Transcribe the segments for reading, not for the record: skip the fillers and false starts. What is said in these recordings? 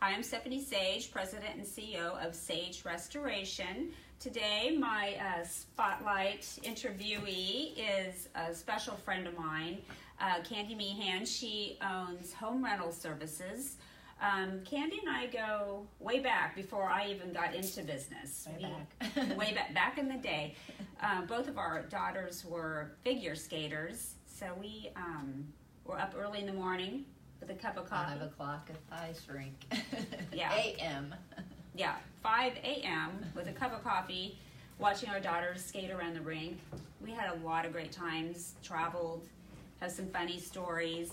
Hi, I'm Stephanie Sage, President and CEO of Sage Restoration. Today, my spotlight interviewee is a special friend of mine, Kandy Meehan. She owns home rental services. Kandy and I go way back before I even got into business. Way back in the day. Both of our daughters were figure skaters, so we were up early in the morning with a cup of coffee. 5 o'clock at the ice rink. Yeah. A.M. Yeah, 5 a.m. with a cup of coffee, watching our daughters skate around the rink. We had a lot of great times, traveled, have some funny stories.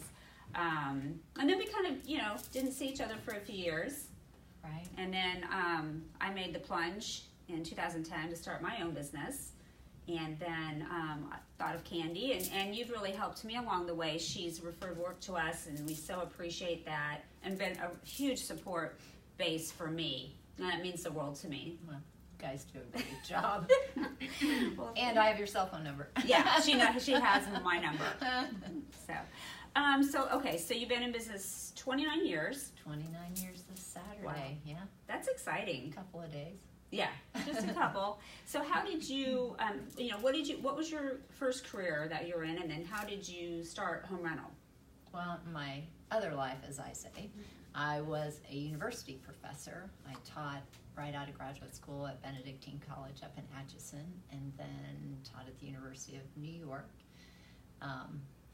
And then we kind of, didn't see each other for a few years. Right. And then I made the plunge in 2010 to start my own business. And then I thought of Kandy, and you've really helped me along the way. She's referred work to us, and we so appreciate that, and been a huge support base for me. And that means the world to me. Well, you guys do a great job. Well, and I have your cell phone number. Yeah, she has my number. So you've been in business 29 years. 29 years this Saturday. Wow. Yeah. That's exciting. A couple of days. Yeah, just a couple. So how did you, what was your first career that you were in, and then how did you start home rental? Well, my other life, as I say, I was a university professor. I taught right out of graduate school at Benedictine College up in Atchison, and then taught at the University of New York.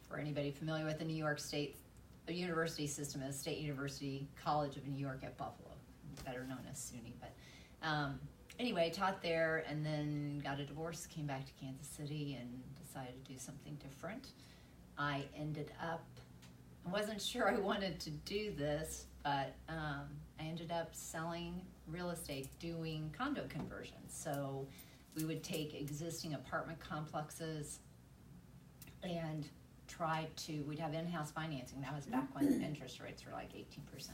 For anybody familiar with the New York State university system, is State University College of New York at Buffalo, better known as SUNY, but anyway, taught there, and then got a divorce, came back to Kansas City, and decided to do something different. I ended up, I wasn't sure I wanted to do this, but I ended up selling real estate, doing condo conversions. So we would take existing apartment complexes and we'd have in-house financing. That was back when interest rates were like 18%.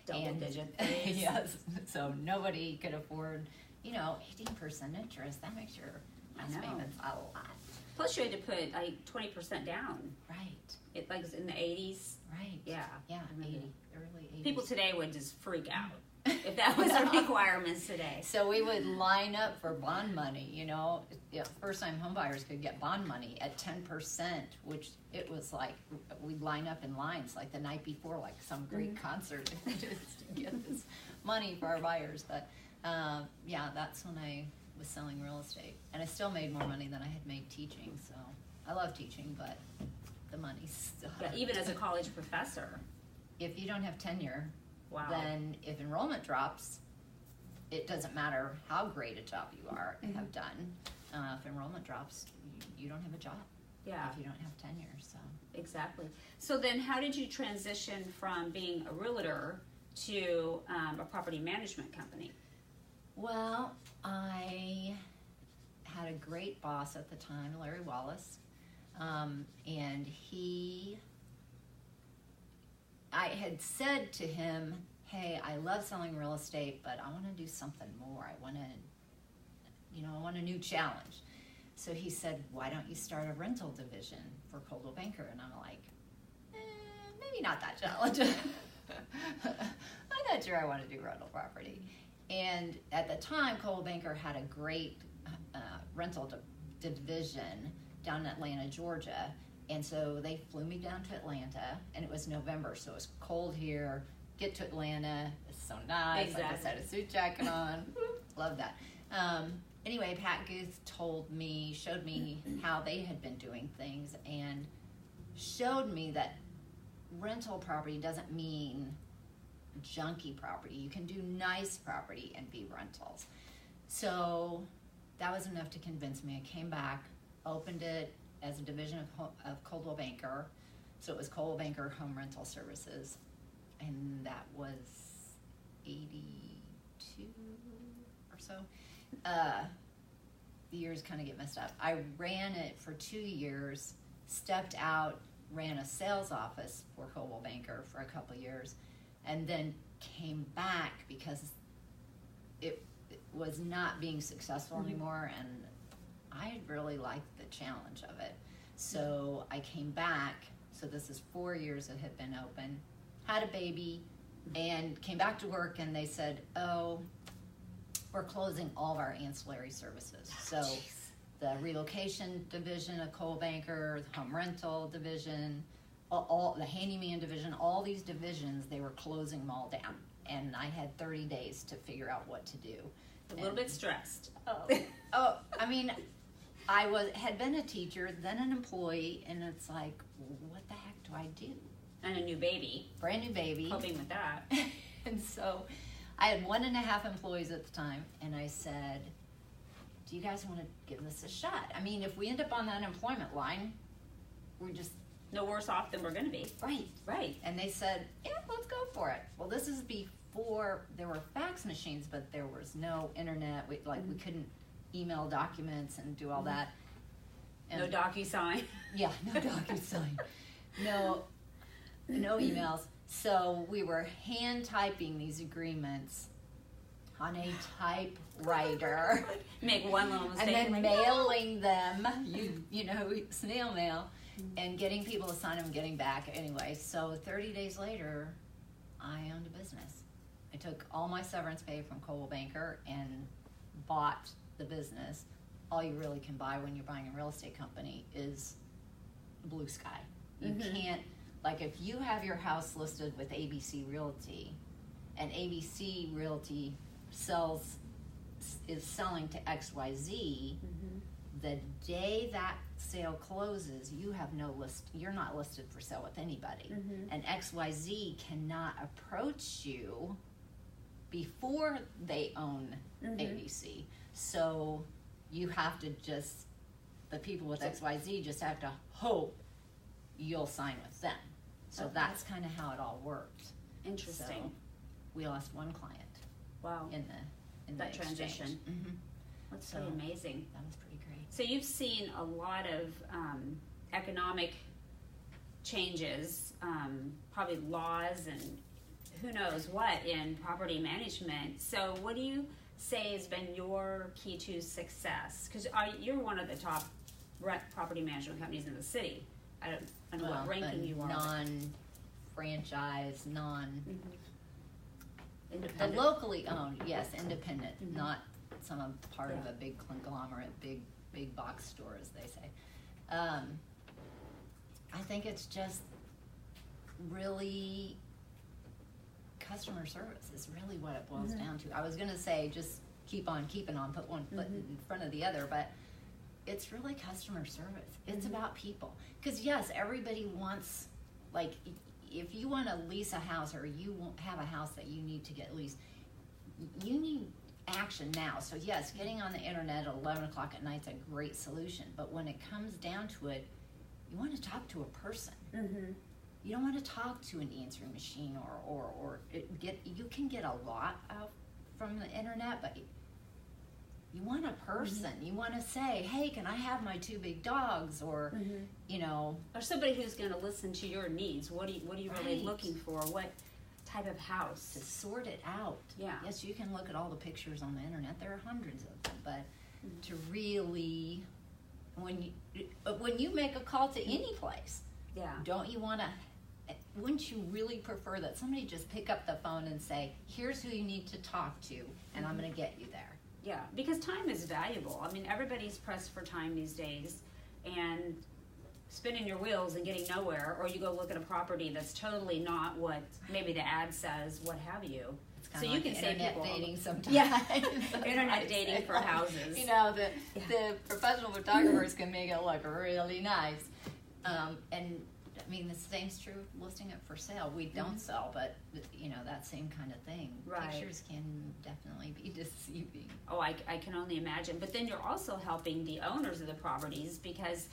Double-digit. Yes, so nobody could afford, 18% interest. That makes your house payments a lot. Plus, you had to put like 20% down. Right. It like was in the 80s. Right. Yeah. Yeah. Early 80s. People today would just freak out if that was the requirements today. So we would line up for bond money. First-time homebuyers could get bond money at 10%, which it was like we'd line up in lines like the night before, like some great concert, just to get this money for our buyers. But that's when I was selling real estate, and I still made more money than I had made teaching. So I love teaching, but the money's still. Yeah, even as a college professor. If you don't have tenure. Wow. Then if enrollment drops, it doesn't matter how great a job you have done. If enrollment drops, you don't have a job. Yeah. If you don't have tenure, so. Exactly. So then how did you transition from being a realtor to a property management company? Well, I had a great boss at the time, Larry Wallace, and I had said to him, hey, I love selling real estate, but I want to do something more. I want a new challenge. So he said, why don't you start a rental division for Coldwell Banker? And I'm like, maybe not that challenge. I'm not sure I want to do rental property. And at the time, Coldwell Banker had a great rental division down in Atlanta, Georgia. And so they flew me down to Atlanta, and it was November, so it was cold here. Get to Atlanta, it's so nice. Exactly. I just had a suit jacket on. Love that. Anyway, Pat Guth showed me how they had been doing things, and showed me that rental property doesn't mean junky property. You can do nice property and be rentals. So that was enough to convince me. I came back, opened it as a division of Coldwell Banker. So it was Coldwell Banker Home Rental Services. And that was 82 or so. The years kind of get messed up. I ran it for 2 years, stepped out, ran a sales office for Coldwell Banker for a couple of years, and then came back because it was not being successful anymore, and I really liked the challenge of it. So I came back, so this is 4 years it had been open, had a baby, and came back to work, and they said, oh, we're closing all of our ancillary services. So the relocation division of Coldwell Banker, the home rental division, all the handyman division, all these divisions, they were closing them all down. And I had 30 days to figure out what to do. A little bit stressed. I mean, had been a teacher, then an employee, and it's like, what the heck do I do? And a new baby. Brand new baby. Helping with that. And so I had 1.5 employees at the time, and I said, do you guys want to give this a shot? I mean, if we end up on the unemployment line, we're just... no worse off than we're going to be. Right. And they said, yeah, let's go for it. Well, this is before there were fax machines, but there was no internet. We couldn't email documents and do all that. And no DocuSign. Yeah, no DocuSign. No emails. So we were hand typing these agreements on a typewriter. Make one little mistake. And then mailing them, snail mail, and getting people to sign them and getting back anyway. So 30 days later, I owned a business. I took all my severance pay from Coldwell Banker and bought the business. All you really can buy when you're buying a real estate company is blue sky. You can't, like if you have your house listed with ABC Realty, and ABC Realty is selling to XYZ, the day that sale closes, you have no list. You're not listed for sale with anybody, and XYZ cannot approach you before they own ABC. So you have to the people with XYZ just have to hope you'll sign with them. So that's kind of how it all worked. Interesting. So we lost one client. Wow. In that the transition. That's pretty amazing. That was pretty great. So you've seen a lot of economic changes, probably laws and who knows what in property management. So what do you say has been your key to success? Because you're one of the top property management companies in the city. I don't know what ranking you are. Non-franchise, independent. Locally owned, yes, independent, not some part of a big conglomerate, big box store, as they say. I think it's just really customer service is really what it boils down to. I was going to say just keep on keeping on, put one foot in front of the other, but it's really customer service. It's about people. Because yes, everybody wants, like, if you want to lease a house or you have a house that you need to get leased, you need action now. So yes, getting on the internet at 11 o'clock at night is a great solution. But when it comes down to it, you want to talk to a person. You don't want to talk to an answering machine or you can get a lot out from the internet, but you want a person. You want to say, hey, can I have my 2 big dogs? Or, or somebody who's going to listen to your needs. What are you really looking for? What type of house? To sort it out. Yeah. Yes, you can look at all the pictures on the internet. There are hundreds of them, but to really, when you make a call to any place, don't you want to? Wouldn't you really prefer that somebody just pick up the phone and say, here's who you need to talk to, and I'm going to get you there? Yeah, because time is valuable. I mean, everybody's pressed for time these days, and spinning your wheels and getting nowhere, or you go look at a property that's totally not what maybe the ad says, what have you. So you can say internet dating sometimes. Yeah, internet dating for houses. The professional photographers can make it look really nice. And I mean, the same's true listing it for sale. We don't sell, but that same kind of thing. Right. Pictures can definitely be deceiving. Oh, I can only imagine. But then you're also helping the owners of the properties because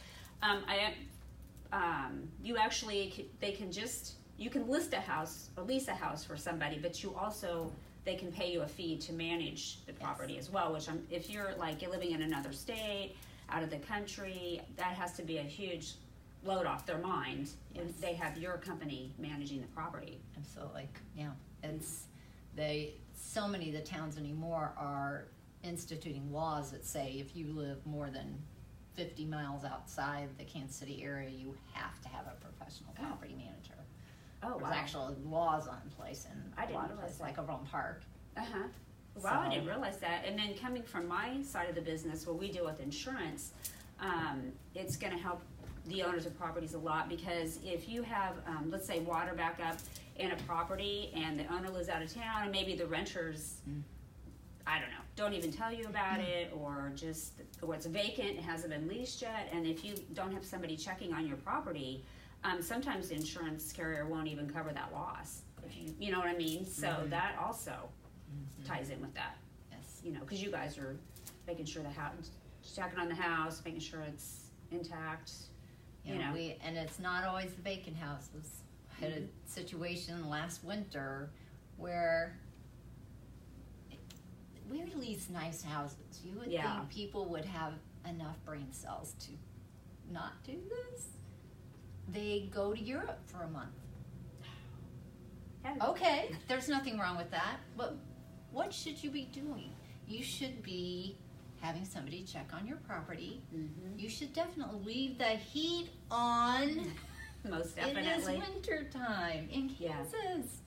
you can list a house or lease a house for somebody, but they can pay you a fee to manage the property as well, which if you're living in another state, out of the country, that has to be a huge load off their mind if they have your company managing the property. Absolutely. Yeah. So many of the towns anymore are instituting laws that say if you live more than 50 miles outside the Kansas City area, you have to have a professional property manager. Oh, wow. There's actual laws on place in I a didn't lot of realize places, like Overland Park. Uh-huh. Wow, I So- didn't realize that. And then coming from my side of the business, where we deal with insurance, it's going to help the owners of properties a lot, because if you have, let's say, water backup in a property and the owner lives out of town, and maybe the renters, I don't know, don't even tell you about it, or it's vacant, it hasn't been leased yet, and if you don't have somebody checking on your property, sometimes the insurance carrier won't even cover that loss. If you know what I mean? So that also ties in with that. Yes. You know, because you guys are making sure the house, checking on the house, making sure it's intact. You know. And it's not always the vacant houses. I had a situation last winter where we lease nice houses. You would think people would have enough brain cells to not do this. They go to Europe for a month. Okay, there's nothing wrong with that, but what should you be doing? You should be having somebody check on your property. You should definitely leave the heat on. Most definitely. It is winter time in Kansas.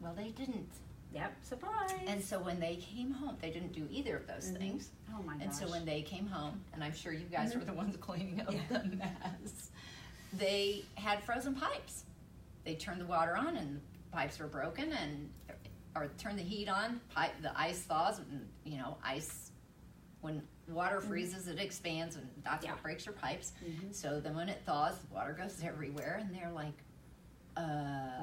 Well, they didn't. Yep, surprise. And so when they came home, they didn't do either of those things. Oh my gosh. And so when they came home, and I'm sure you guys were the ones cleaning up the mess, they had frozen pipes. They turned the water on and the pipes were broken, or turn the heat on, the ice thaws, and ice, when water freezes, it expands, and that's what breaks your pipes. So then when it thaws, the water goes everywhere, and they're like,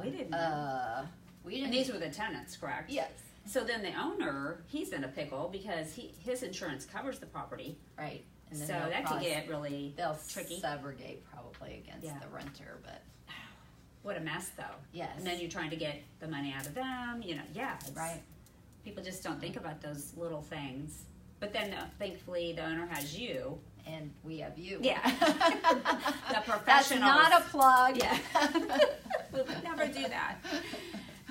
we didn't know. And these were the tenants, correct? Yes. So then the owner, he's in a pickle because his insurance covers the property. Right. And then so that could get really tricky. They'll subrogate probably against the renter, but... What a mess, though. Yes. And then you're trying to get the money out of them, Right. People just don't think about those little things. But then, thankfully, the owner has you. And we have you. Yeah. The professionals. That's not a plug. Yeah. We would never do that.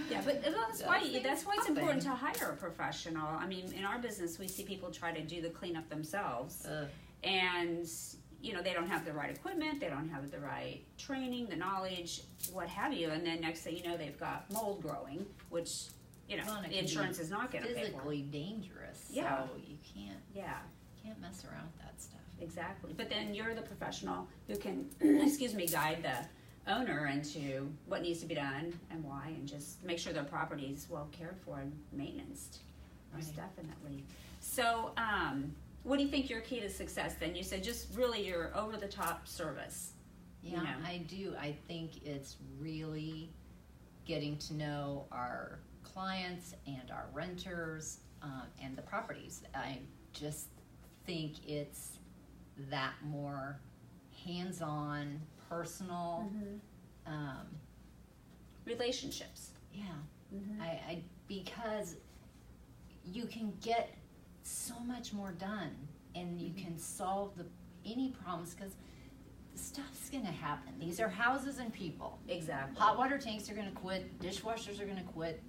Yeah, but that's why it's important to hire a professional. I mean, in our business, we see people try to do the cleanup themselves. And, they don't have the right equipment, they don't have the right training, the knowledge, what have you. And then next thing you know, they've got mold growing, which, the insurance is not going to pay for. Physically dangerous. Yeah. So you can't mess around with that stuff. Exactly. But then you're the professional who can, guide the owner into what needs to be done and why, and just make sure their property is well cared for and maintained. Most definitely. So, what do you think your key to success then? You said just really your over-the-top service. Yeah, I do. I think it's really getting to know our clients and our renters and the properties. I just think it's that more hands-on, personal relationships. Yeah, I because you can get so much more done, and you can solve any problems, because stuff's gonna happen. These are houses and people. Exactly. Hot water tanks are gonna quit. Dishwashers are gonna quit.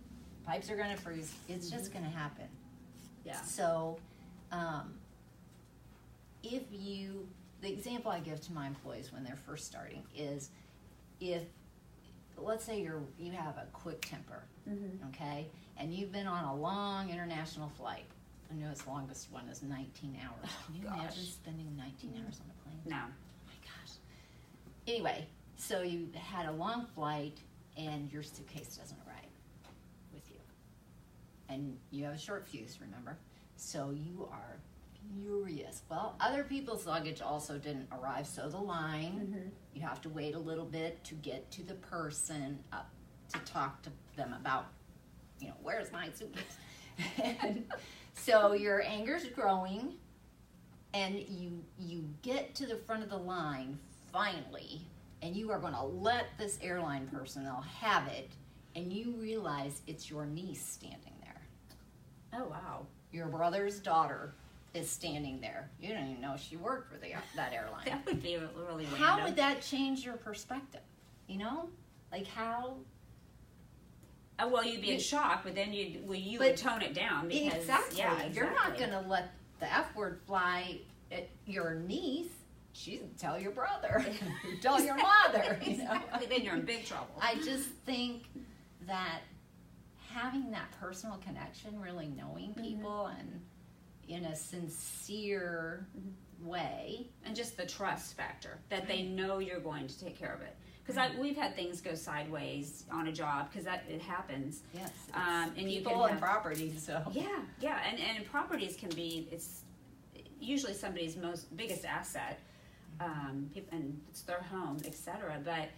Pipes are gonna freeze. It's just gonna happen. Yeah. So, the example I give to my employees when they're first starting is, let's say you have a quick temper, okay, and you've been on a long international flight. I know its longest one is 19 hours. Can you imagine spending 19 hours on a plane? No. Oh my gosh. Anyway, so you had a long flight and your suitcase doesn't arrive with you. And you have a short fuse, remember? So you are furious. Well, other people's luggage also didn't arrive, so the line, you have to wait a little bit to get to the person to talk to them about, where's my suitcase? And so your anger's growing, and you get to the front of the line finally, and you are going to let this airline personnel have it, and you realize it's your niece standing there. Oh, wow. Your brother's daughter is standing there. You don't even know she worked for that airline. That would be really random. How would that change your perspective? Like how? Well, you'd be in shock, but then you would tone it down because exactly. Yeah, exactly. You're not going to let the F word fly at your niece. tell your brother, tell your mother. You know? Exactly. Then you're in big trouble. I just think that having that personal connection, really knowing people and in a sincere way. And just the trust factor, that they know you're going to take care of it. Because we've had things go sideways on a job, because it happens. Yes. And people you can and property, so. Yeah, and properties can be, it's usually somebody's biggest asset, and it's their home, etc. But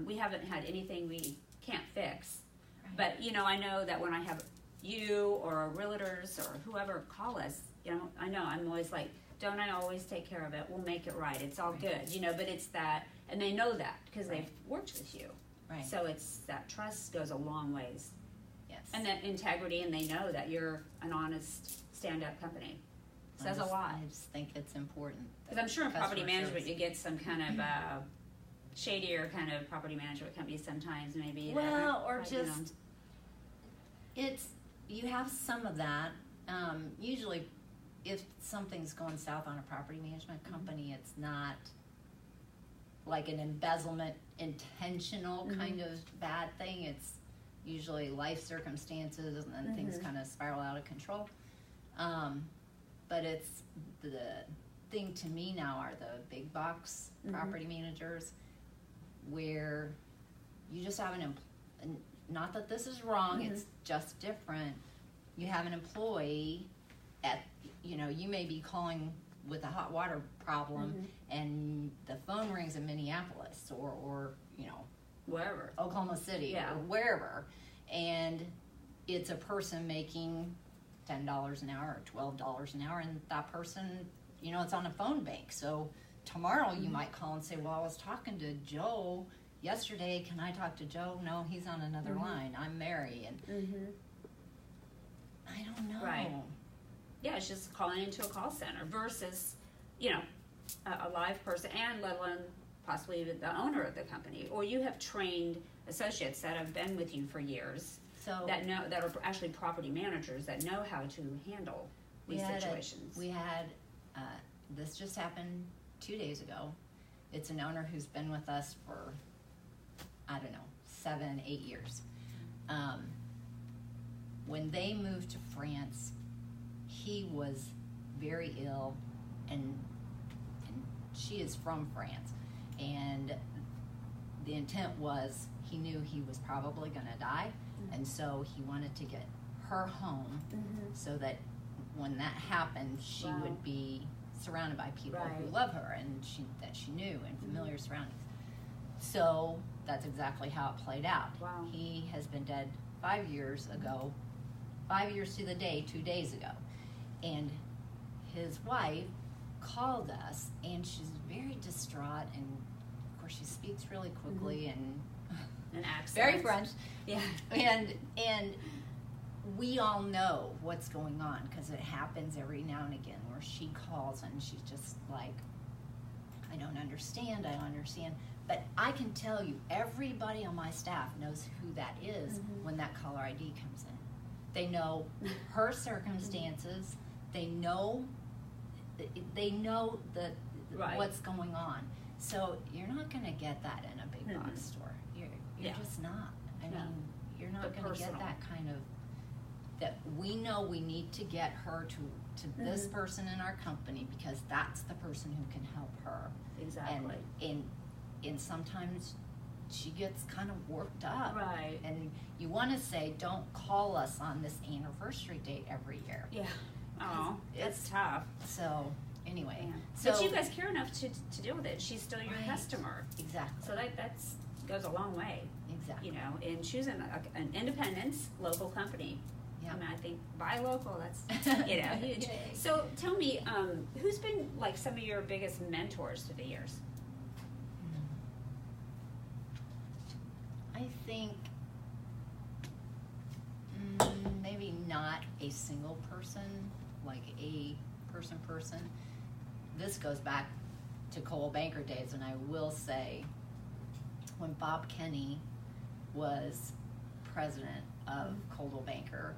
we haven't had anything we can't fix. Right. But, you know, I know that when I have you or realtors or whoever call us, you know I'm always like, don't I always take care of it? We'll make it right. It's all good, you know, but it's that, and they know that because they've worked with you. Right. So it's that trust goes a long ways. Yes. And that integrity, and they know that you're an honest, stand-up company. Says a lot. I just think it's important. Because I'm sure in property management service. you get some kind of shadier kind of property management companies sometimes, maybe. Well, or just, you have some of that. Usually, if something's going south on a property management company, it's not like an embezzlement, intentional kind of bad thing. It's usually life circumstances, and then things kind of spiral out of control. But it's the thing to me now are the big box property managers, where you just have not that this is wrong, it's just different. You have an employee you may be calling with a hot water problem, and the phone rings in Minneapolis or wherever, Oklahoma City or wherever, and it's a person making $10 an hour or $12 an hour, and that person, it's on a phone bank. So tomorrow you might call and say, well, I was talking to Joe yesterday. Can I talk to Joe? No, he's on another line. I'm Mary. And I don't know. Right. Yeah, it's just calling into a call center versus, a live person, and let alone possibly even the owner of the company. Or you have trained associates that have been with you for years, that are actually property managers that know how to handle these situations. We had this just happened 2 days ago. It's an owner who's been with us for 7, 8 years. When they moved to France, he was very ill, and she is from France, and the intent was he knew he was probably going to die, and so he wanted to get her home so that when that happened, she would be surrounded by people who love her and that she knew, and familiar surroundings. So that's exactly how it played out. Wow. He has been dead 5 years ago, 5 years to the day, 2 days ago. And his wife called us, and she's very distraught, and of course she speaks really quickly and an accent. Very French. Yeah. And we all know what's going on, because it happens every now and again where she calls and she's just like, I don't understand. But I can tell you, everybody on my staff knows who that is when that caller ID comes in. They know her circumstances. They know what's going on. So you're not going to get that in a big box store. You're just not. I mean, you're not going to get that kind of, that we know we need to get her to this person in our company, because that's the person who can help her. Exactly. And sometimes she gets kind of worked up. Right. And you want to say, don't call us on this anniversary date every year. Yeah. Oh, it's tough. So, anyway. Yeah. So, but you guys care enough to deal with it. She's still your customer. Exactly. So that's goes a long way. Exactly. In choosing an independent local company. Yeah. I mean, I think buy local, that's, huge. So tell me, who's been like some of your biggest mentors through the years? I think maybe not a single person, like a person. This goes back to Coldwell Banker days, and I will say, when Bob Kenny was president of Coldwell Banker,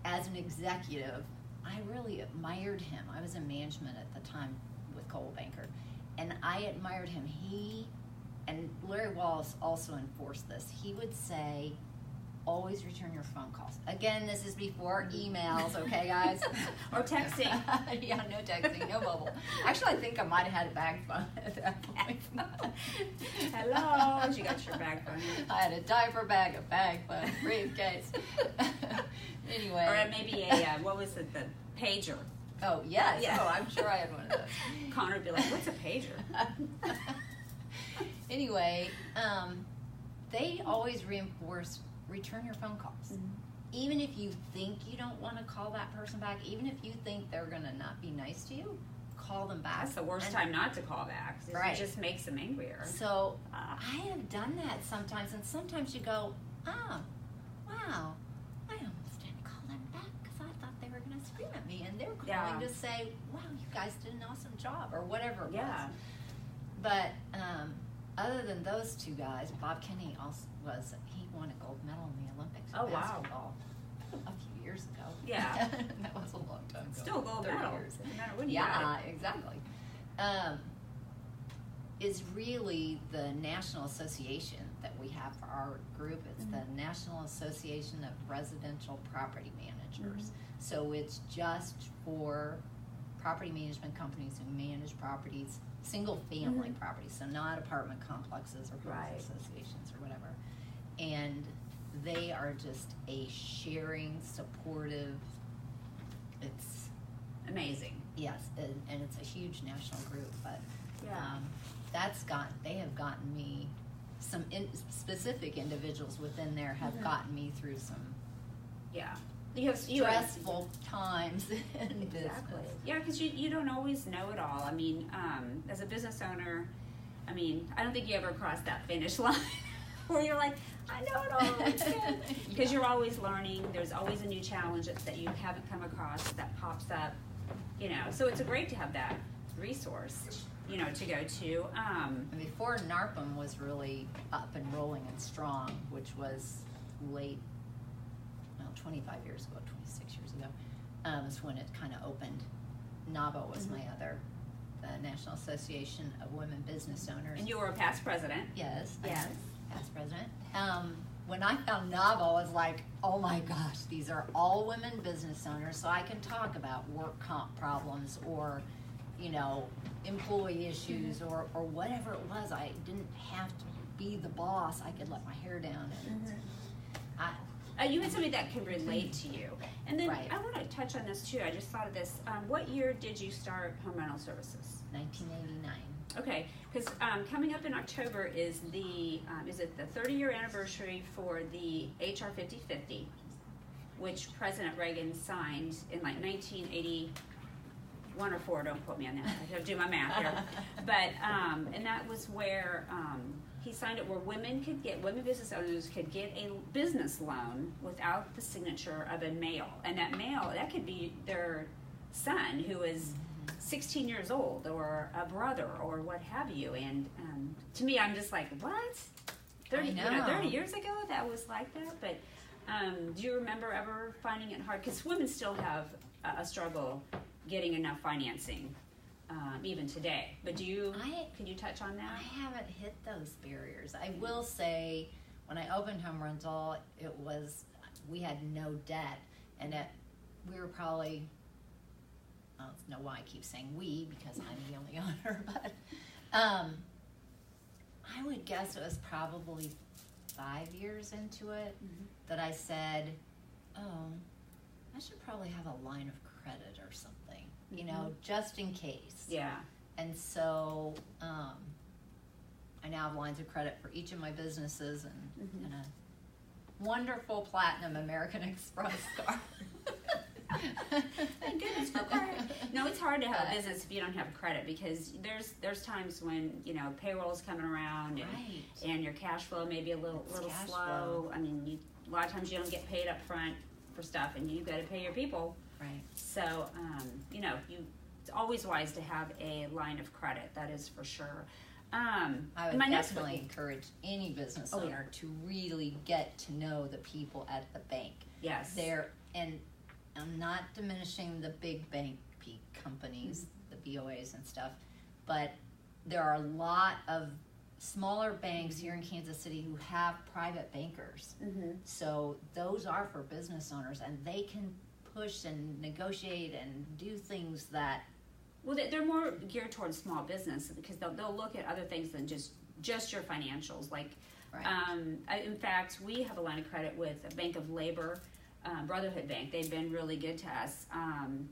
as an executive, I really admired him. I was in management at the time with Coldwell Banker, and I admired him. And Larry Wallace also enforced this. He would say, always return your phone calls. Again, this is before emails, okay, guys? Or texting. Yeah, no texting, no mobile. Actually, I think I might have had a bag phone at that point. Hello, you got your bag phone. I had a diaper bag, a bag phone, briefcase. Anyway. Or maybe a, what was it, the pager. Oh, yes. Yeah. Oh, I'm sure I had one of those. Connor would be like, what's a pager? Anyway, they always reinforce return your phone calls. Mm-hmm. Even if you think you don't want to call that person back, even if you think they're going to not be nice to you, call them back. That's the worst time not to call back. Right. It just makes them angrier. So I have done that sometimes, and sometimes you go, oh, wow, I almost didn't call them back because I thought they were going to scream at me, and they're calling to say, wow, you guys did an awesome job, or whatever it was. But other than those two guys, Bob Kenny also he won a gold medal in the Olympics in basketball a few years ago. Yeah. That was a long time ago. Still a gold medal. No matter when you got it. Exactly. Is really the national association that we have for our group. It's the National Association of Residential Property Managers. So it's just for property management companies who manage properties, single family properties, so not apartment complexes or homes associations or whatever. And they are just a sharing, supportive, it's amazing. Yes, and it's a huge national group, but they have gotten me, some specific individuals within there have gotten me through some stressful times in business. Yeah, because you don't always know it all. I mean, as a business owner, I mean, I don't think you ever cross that finish line where you're like, I know it all. Because you're always learning. There's always a new challenge that you haven't come across that pops up. You know, so it's great to have that resource, you know, to go to. And before NARPM was really up and rolling and strong, which was late, 25 years ago, 26 years ago, is when it kind of opened. NAVO was my other, the National Association of Women Business Owners. And you were a past president. Yes. Yes. Past president. When I found NAVO, I was like, oh my gosh, these are all women business owners, so I can talk about work comp problems or, you know, employee issues or whatever it was. I didn't have to be the boss. I could let my hair down. And you had somebody that could relate to you. And then I want to touch on this too. I just thought of this. What year did you start Home Rental Services? 1989. Okay, because coming up in October is the 30-year anniversary for the HR 5050, which President Reagan signed in like 1981 or 4. Don't quote me on that. I have to do my math here. But and that was where he signed it, where women business owners could get a business loan without the signature of a male, and that male, that could be their son who is 16 years old, or a brother, or what have you. And to me, I'm just like, what? 30 years ago that was like that? But do you remember ever finding it hard? Because women still have a struggle getting enough financing, even today. But could you touch on that? I haven't hit those barriers. I will say, when I opened Home Rental, we had no debt, and we were probably, I don't know why I keep saying we, because I'm the only owner, but I would guess it was probably 5 years into it that I said, oh, I should probably have a line of credit or something, you know, just in case. Yeah. And so I now have lines of credit for each of my businesses and a wonderful platinum American Express card. Thank goodness for credit. No, it's hard to have a business if you don't have credit, because there's times when, you know, payroll's coming around and your cash flow may be a little slow. I mean, a lot of times you don't get paid up front for stuff, and you've got to pay your people. Right. So, you know, it's always wise to have a line of credit. That is for sure. I would definitely encourage any business owner to really get to know the people at the bank. Yes. And I'm not diminishing the big bank companies, the BOAs and stuff, but there are a lot of smaller banks here in Kansas City who have private bankers. So those are for business owners, and they can push and negotiate and do things that. Well, they're more geared towards small business because they'll look at other things than just your financials. Like, in fact, we have a line of credit with a Bank of Labor, Brotherhood Bank. They've been really good to us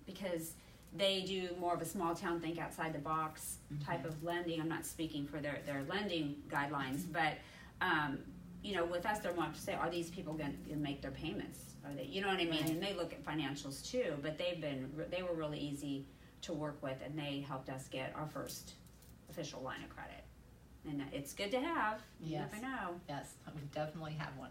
because they do more of a small town, think outside the box type of lending. I'm not speaking for their lending guidelines, but you know, with us, they're more to say, are these people going to make their payments? Are they, you know what I mean? And they look at financials too. But they were really easy to work with, and they helped us get our first official line of credit. And it's good to have. You never know. Yes, we definitely have one.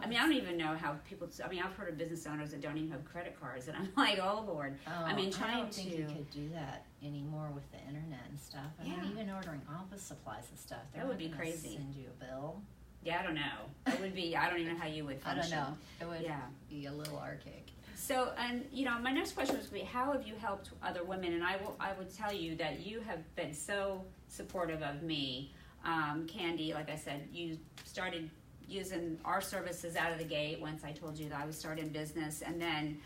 I mean, I don't even know how people. I mean, I've heard of business owners that don't even have credit cards, and I'm like, oh Lord. I mean, I don't think you could do that anymore with the internet and stuff. I mean, even ordering office supplies and stuff. That would be crazy. Send you a bill. Yeah, I don't know. It would be. I don't even know how you would function. I don't know. It would be a little archaic. So, and you know, my next question was, how have you helped other women? And I would tell you that you have been so supportive of me. Kandy, like I said, you started using our services out of the gate once I told you that I was starting business, and then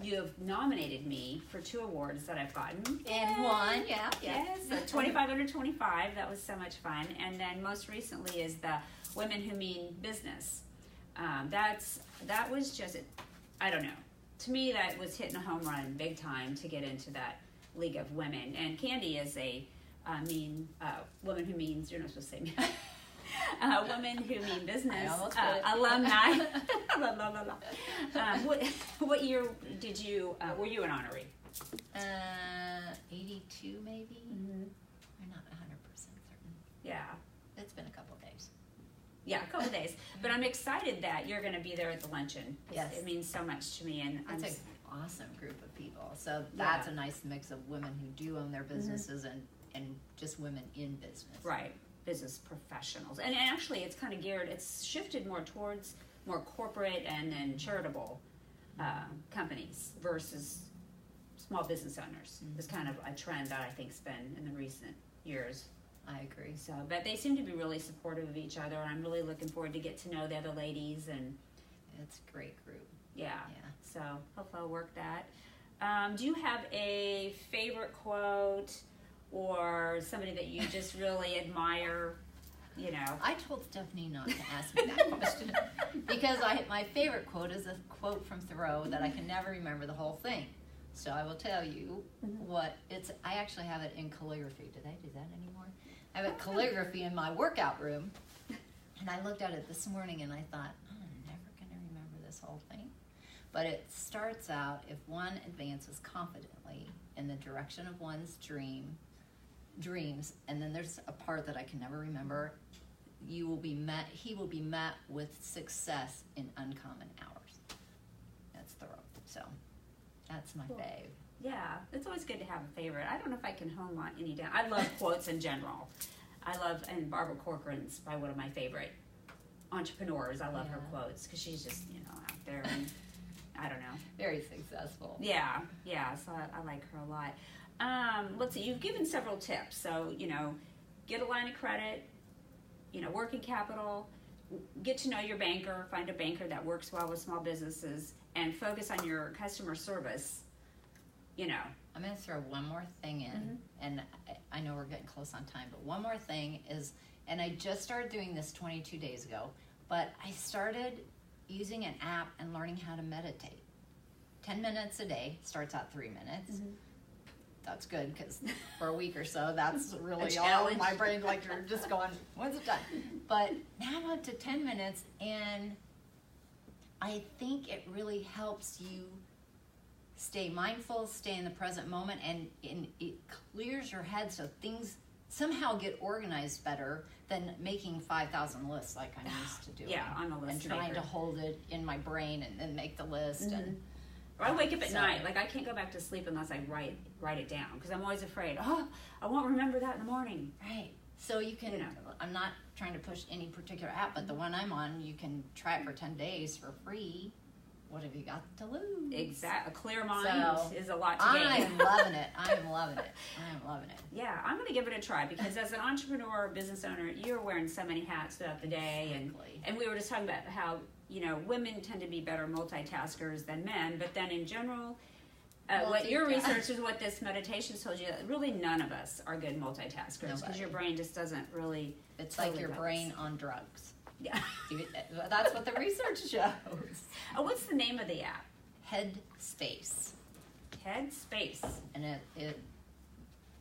you have nominated me for 2 awards that I've gotten. And one, yes, 25 under 25. That was so much fun. And then most recently is the Women Who Mean Business. That was just, I don't know. To me, that was hitting a home run big time to get into that league of women. And Kandy is a woman who means, you're not supposed to say me. Women Who Mean Business alumni. What year did you, were you an honoree? 82 maybe? I'm not 100% certain. Yeah. It's been a couple of days. Yeah, a couple of days. But I'm excited that you're going to be there at the luncheon. Yes. It means so much to me. And it's an awesome group of people. So that's a nice mix of women who do own their businesses and just women in business. Right. Business professionals. And actually, it's kind of geared, it's shifted more towards more corporate and then charitable companies versus small business owners. It's kind of a trend that I think's been in the recent years. I agree. So, but they seem to be really supportive of each other, and I'm really looking forward to get to know the other ladies. And it's a great group. Yeah. So hopefully I'll work that. Do you have a favorite quote or somebody that you just really admire? You know, I told Stephanie not to ask me that question because my favorite quote is a quote from Thoreau that I can never remember the whole thing. So I will tell you what it's. I actually have it in calligraphy. Did I do that anymore? I have it calligraphy in my workout room, and I looked at it this morning and I thought, I'm never going to remember this whole thing. But it starts out, if one advances confidently in the direction of one's dreams, and then there's a part that I can never remember. He will be met with success in uncommon hours. That's Thoreau. So that's my fave. Yeah, it's always good to have a favorite. I don't know if I can hone any down. I love quotes in general. And Barbara Corcoran's probably one of my favorite entrepreneurs. I love her quotes because she's just, out there and I don't know. Very successful. Yeah, so I like her a lot. Let's see, you've given several tips. So, get a line of credit, working capital, get to know your banker, find a banker that works well with small businesses, and focus on your customer service. I'm going to throw one more thing in, and I know we're getting close on time, but one more thing is, and I just started doing this 22 days ago, but I started using an app and learning how to meditate. 10 minutes a day, starts out 3 minutes. That's good, because for a week or so, that's really all in my brain, like you're just going, when's it done? But now I'm up to 10 minutes, and I think it really helps you stay mindful, stay in the present moment, and it clears your head so things somehow get organized better than making 5,000 lists like I'm used to doing. Yeah, I'm a list and trying to hold it in my brain and then make the list. Or I wake up at night, like I can't go back to sleep unless I write it down, because I'm always afraid, I won't remember that in the morning. Right. So you can, I'm not trying to push any particular app, but the one I'm on, you can try it for 10 days for free. what have you got to lose? Exactly. A clear mind So, is a lot to gain. I am loving it. I am loving it. I am loving it. Yeah, I'm going to give it a try because as an entrepreneur or business owner, you're wearing so many hats throughout the day. Exactly. And we were just talking about how, you know, women tend to be better multitaskers than men, but then in general, what your research is what this meditation told you, really none of us are good multitaskers because your brain just doesn't really. It's totally like your brain on drugs. Yeah. That's what the research shows. Oh, what's the name of the app? Headspace. Headspace. And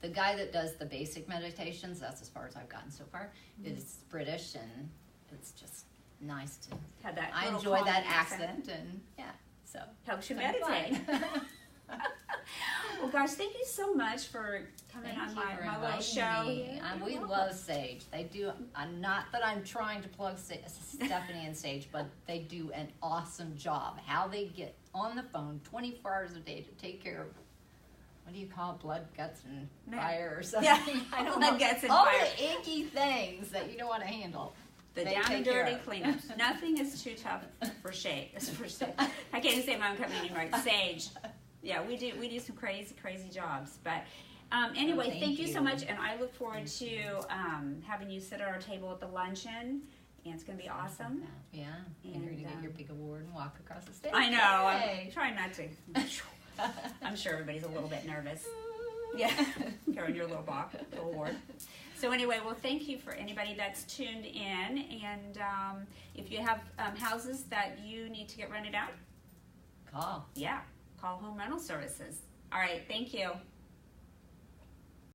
the guy that does the basic meditations, that's as far as I've gotten so far, is British, and it's just nice to have that. I enjoy that accent, and yeah, so helps you meditate. Well, gosh, thank you so much for coming on my little show. We love Sage. They do. Not that I'm trying to plug Stephanie and Sage, but they do an awesome job. How they get on the phone 24 hours a day to take care of, what do you call it, blood, guts, and fire or something? Yeah, I don't blood, know. guts, and all fire. All the icky things that you don't want to handle. The down and dirty cleanups. Nothing is too tough for Sage. I can't even say my own company anymore. Sage. Yeah, we do some crazy jobs. But anyway, thank you so much, and I look forward to having you sit at our table at the luncheon, and it's going to be awesome. Yeah, and you're going to get your big award and walk across the stage. I know. I'm trying not to. I'm sure everybody's a little bit nervous. Yeah, carrying your little award. So anyway, well, thank you for anybody that's tuned in, and if you have houses that you need to get rented out, call. Yeah. Call Home Rental Services. All right, thank you.